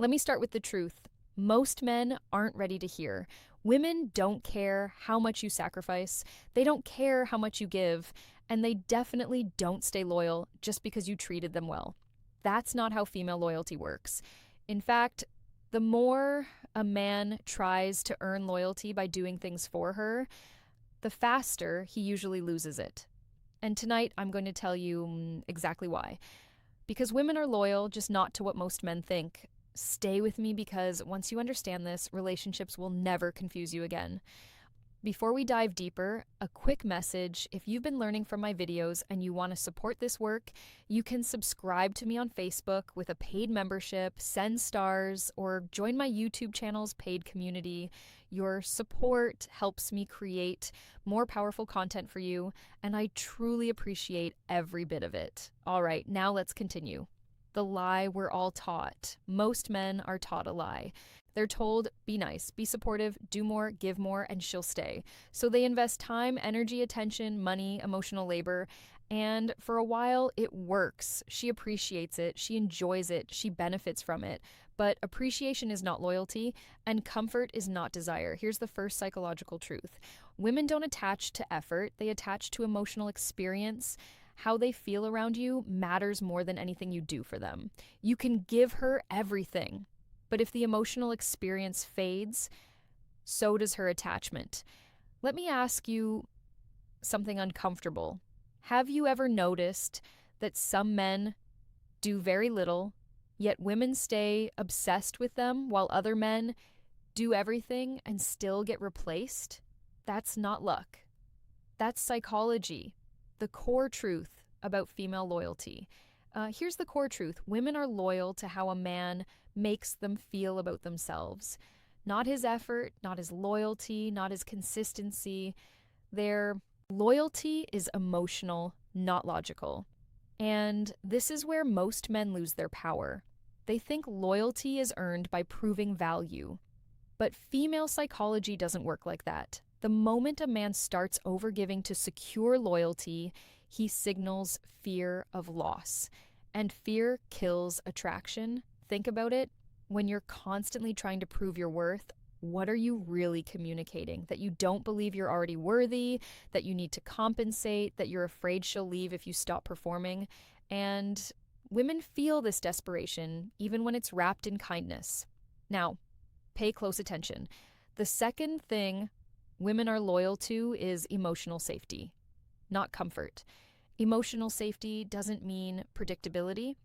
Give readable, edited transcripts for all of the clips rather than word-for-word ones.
Let me start with the truth. Most men aren't ready to hear. Women don't care how much you sacrifice, they don't care how much you give, and they definitely don't stay loyal just because you treated them well. That's not how female loyalty works. In fact, the more a man tries to earn loyalty by doing things for her, the faster he usually loses it. And tonight, I'm going to tell you exactly why. Because women are loyal, just not to what most men think. Stay with me because once you understand this, relationships will never confuse you again. Before we dive deeper, a quick message. If you've been learning from my videos and you want to support this work, you can subscribe to me on Facebook with a paid membership, send stars, or join my YouTube channel's paid community. Your support helps me create more powerful content for you, and I truly appreciate every bit of it. All right, now let's continue. The lie we're all taught. Most men are taught a lie. They're told, be nice, be supportive, do more, give more, and she'll stay. So they invest time, energy, attention, money, emotional labor, and for a while it works. She appreciates it, she enjoys it, she benefits from it. But appreciation is not loyalty, and comfort is not desire. Here's the first psychological truth. Women don't attach to effort, they attach to emotional experience. How they feel around you matters more than anything you do for them. You can give her everything, but if the emotional experience fades, so does her attachment. Let me ask you something uncomfortable. Have you ever noticed that some men do very little, yet women stay obsessed with them while other men do everything and still get replaced? That's not luck. That's psychology. The core truth about female loyalty. Here's the core truth. Women are loyal to how a man makes them feel about themselves. Not his effort, not his loyalty, not his consistency. Their loyalty is emotional, not logical. And this is where most men lose their power. They think loyalty is earned by proving value. But female psychology doesn't work like that. The moment a man starts overgiving to secure loyalty, he signals fear of loss. And fear kills attraction. Think about it. When you're constantly trying to prove your worth, what are you really communicating? That you don't believe you're already worthy, that you need to compensate, that you're afraid she'll leave if you stop performing. And women feel this desperation, even when it's wrapped in kindness. Now, pay close attention. The second thing women are loyal to is emotional safety, not comfort. Emotional safety doesn't mean predictability.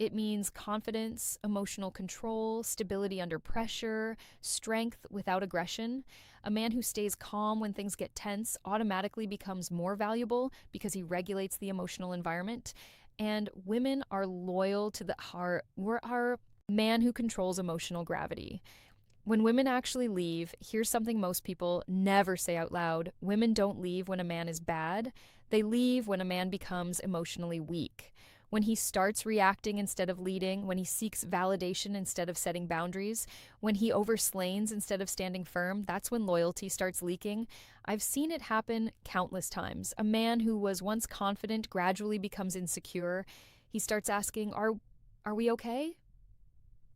It means confidence, emotional control, stability under pressure, strength without aggression. A man who stays calm when things get tense automatically becomes more valuable because he regulates the emotional environment. And women are loyal to our man who controls emotional gravity. When women actually leave, here's something most people never say out loud. Women don't leave when a man is bad. They leave when a man becomes emotionally weak. When he starts reacting instead of leading, when he seeks validation instead of setting boundaries, when he overslains instead of standing firm, that's when loyalty starts leaking. I've seen it happen countless times. A man who was once confident gradually becomes insecure. He starts asking, are we okay?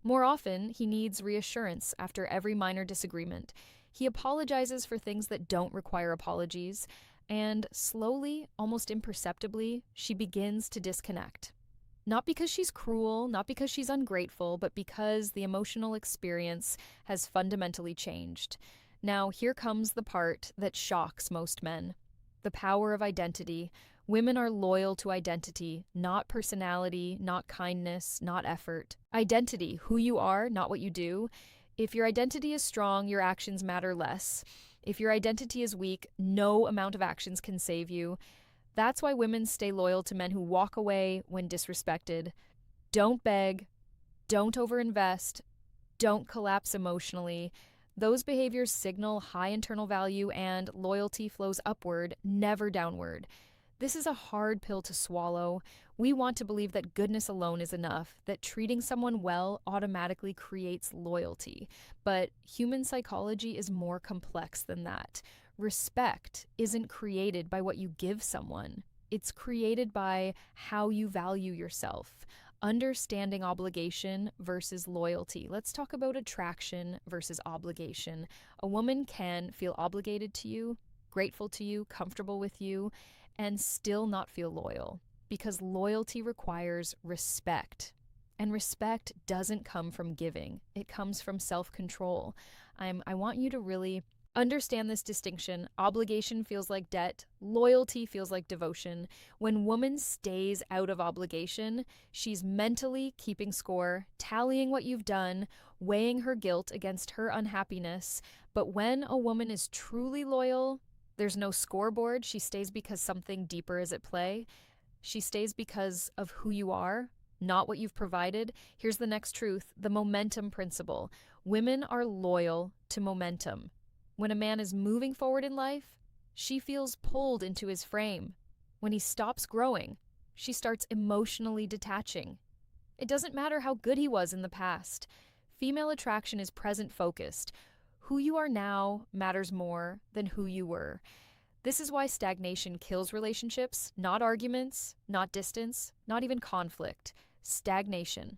More often, he needs reassurance after every minor disagreement. He apologizes for things that don't require apologies, and slowly, almost imperceptibly, she begins to disconnect. Not because she's cruel, not because she's ungrateful, but because the emotional experience has fundamentally changed. Now, here comes the part that shocks most men. The power of identity. Women are loyal to identity, not personality, not kindness, not effort. Identity, who you are, not what you do. If your identity is strong, your actions matter less. If your identity is weak, no amount of actions can save you. That's why women stay loyal to men who walk away when disrespected. Don't beg, don't overinvest, don't collapse emotionally. Those behaviors signal high internal value, and loyalty flows upward, never downward. This is a hard pill to swallow. We want to believe that goodness alone is enough, that treating someone well automatically creates loyalty. But human psychology is more complex than that. Respect isn't created by what you give someone. It's created by how you value yourself. Understanding obligation versus loyalty. Let's talk about attraction versus obligation. A woman can feel obligated to you, grateful to you, comfortable with you, and still not feel loyal because loyalty requires respect. And respect doesn't come from giving, it comes from self control. I want you to really understand this distinction. Obligation feels like debt, loyalty feels like devotion. When woman stays out of obligation, she's mentally keeping score, tallying what you've done, weighing her guilt against her unhappiness. But when a woman is truly loyal, there's no scoreboard. She stays because something deeper is at play. She stays because of who you are, not what you've provided. Here's the next truth: the momentum principle. Women are loyal to momentum. When a man is moving forward in life, she feels pulled into his frame. When he stops growing, she starts emotionally detaching. It doesn't matter how good he was in the past. Female attraction is present focused. Who you are now matters more than who you were. This is why stagnation kills relationships, not arguments, not distance, not even conflict. Stagnation.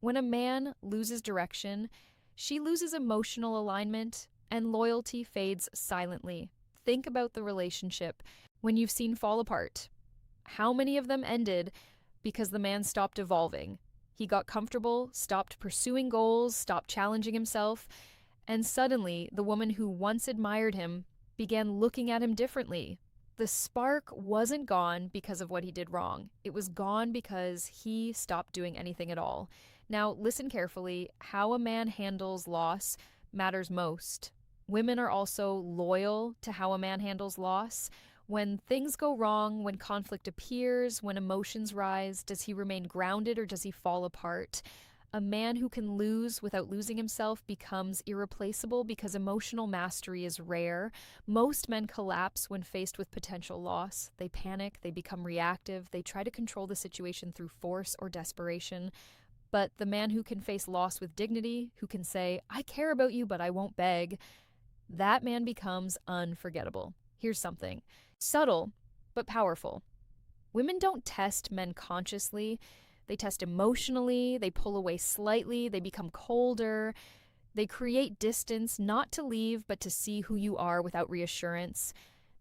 When a man loses direction, she loses emotional alignment, and loyalty fades silently. Think about the relationship when you've seen fall apart. How many of them ended because the man stopped evolving? He got comfortable, stopped pursuing goals, stopped challenging himself, and suddenly the woman who once admired him began looking at him differently. The spark wasn't gone because of what he did wrong. It was gone because he stopped doing anything at all. Now, listen carefully. How a man handles loss matters most. Women are also loyal to how a man handles loss. When things go wrong, when conflict appears, when emotions rise, does he remain grounded or does he fall apart? A man who can lose without losing himself becomes irreplaceable because emotional mastery is rare. Most men collapse when faced with potential loss. They panic, they become reactive, they try to control the situation through force or desperation. But the man who can face loss with dignity, who can say, "I care about you, but I won't beg," that man becomes unforgettable. Here's something subtle, but powerful. Women don't test men consciously. They test emotionally, they pull away slightly, they become colder. They create distance, not to leave, but to see who you are without reassurance.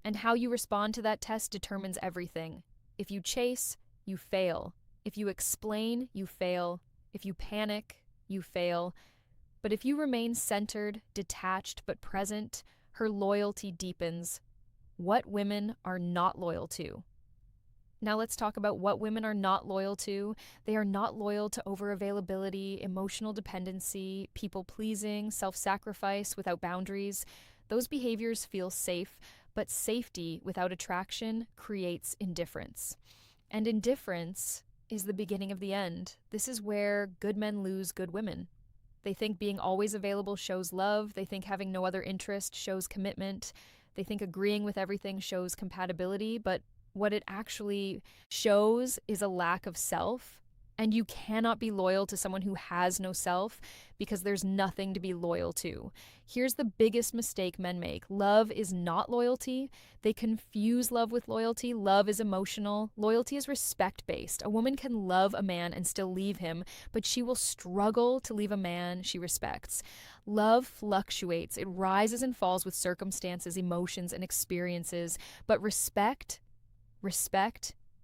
And how you respond to that test determines everything. If you chase, you fail. If you explain, you fail. If you panic, you fail. But if you remain centered, detached, but present, her loyalty deepens. What women are not loyal to? Now let's talk about what women are not loyal to. They are not loyal to overavailability, emotional dependency, people-pleasing, self-sacrifice without boundaries. Those behaviors feel safe, but safety without attraction creates indifference. And indifference is the beginning of the end. This is where good men lose good women. They think being always available shows love. They think having no other interest shows commitment. They think agreeing with everything shows compatibility, but what it actually shows is a lack of self. And you cannot be loyal to someone who has no self because there's nothing to be loyal to. Here's the biggest mistake men make. Love is not loyalty. They confuse love with loyalty. Love is emotional. Loyalty is respect-based. A woman can love a man and still leave him, but she will struggle to leave a man she respects. Love fluctuates. It rises and falls with circumstances, emotions, and experiences. But respect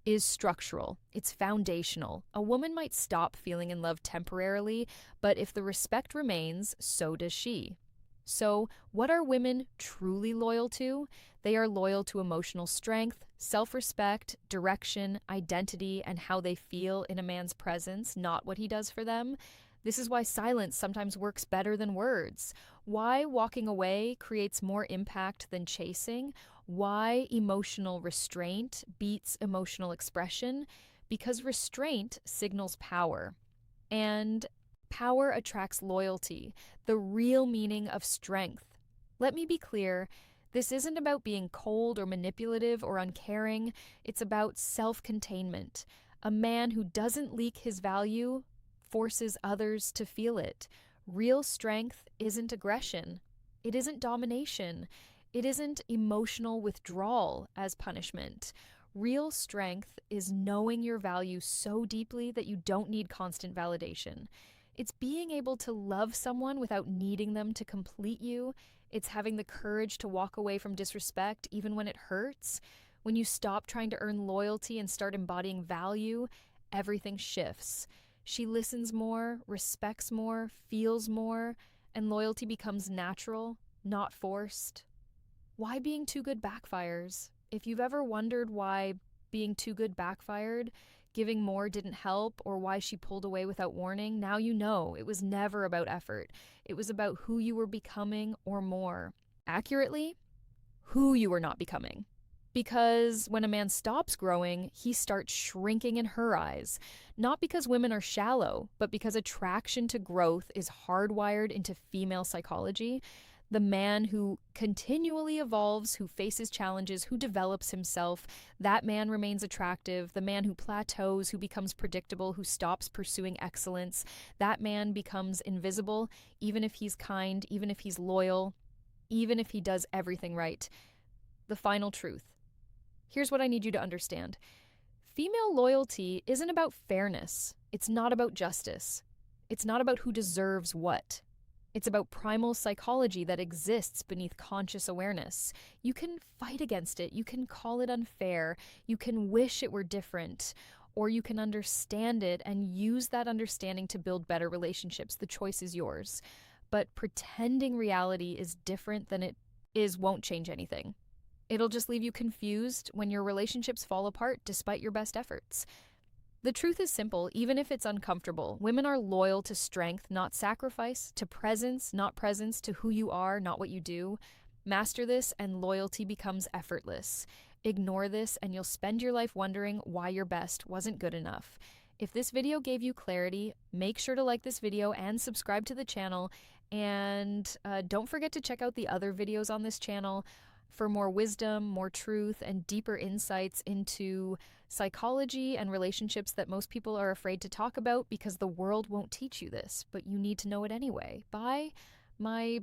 is structural. It's foundational. A woman might stop feeling in love temporarily, but if the respect remains, so does she. So, what are women truly loyal to? They are loyal to emotional strength, self-respect, direction, identity, and how they feel in a man's presence, not what he does for them. This is why silence sometimes works better than words. Why walking away creates more impact than chasing. Why emotional restraint beats emotional expression? Because restraint signals power, and power attracts loyalty, the real meaning of strength. Let me be clear, this isn't about being cold or manipulative or uncaring. It's about self-containment. A man who doesn't leak his value forces others to feel it. Real strength isn't aggression. It isn't domination. It isn't emotional withdrawal as punishment. Real strength is knowing your value so deeply that you don't need constant validation. It's being able to love someone without needing them to complete you. It's having the courage to walk away from disrespect even when it hurts. When you stop trying to earn loyalty and start embodying value, everything shifts. She listens more, respects more, feels more, and loyalty becomes natural, not forced. Why being too good backfires? If you've ever wondered why being too good backfired, giving more didn't help, or why she pulled away without warning, now you know it was never about effort. It was about who you were becoming, or more accurately, who you were not becoming. Because when a man stops growing, he starts shrinking in her eyes. Not because women are shallow, but because attraction to growth is hardwired into female psychology. The man who continually evolves, who faces challenges, who develops himself, that man remains attractive. The man who plateaus, who becomes predictable, who stops pursuing excellence, that man becomes invisible, even if he's kind, even if he's loyal, even if he does everything right. The final truth. Here's what I need you to understand. Female loyalty isn't about fairness. It's not about justice. It's not about who deserves what. It's about primal psychology that exists beneath conscious awareness. You can fight against it. You can call it unfair. You can wish it were different. Or you can understand it and use that understanding to build better relationships. The choice is yours. But pretending reality is different than it is won't change anything. It'll just leave you confused when your relationships fall apart despite your best efforts. The truth is simple, even if it's uncomfortable. Women are loyal to strength, not sacrifice, to presence, not presence, to who you are, not what you do. Master this and loyalty becomes effortless. Ignore this and you'll spend your life wondering why your best wasn't good enough. If this video gave you clarity, make sure to like this video and subscribe to the channel. And don't forget to check out the other videos on this channel for more wisdom, more truth, and deeper insights into psychology and relationships that most people are afraid to talk about because the world won't teach you this, but you need to know it anyway. Bye. My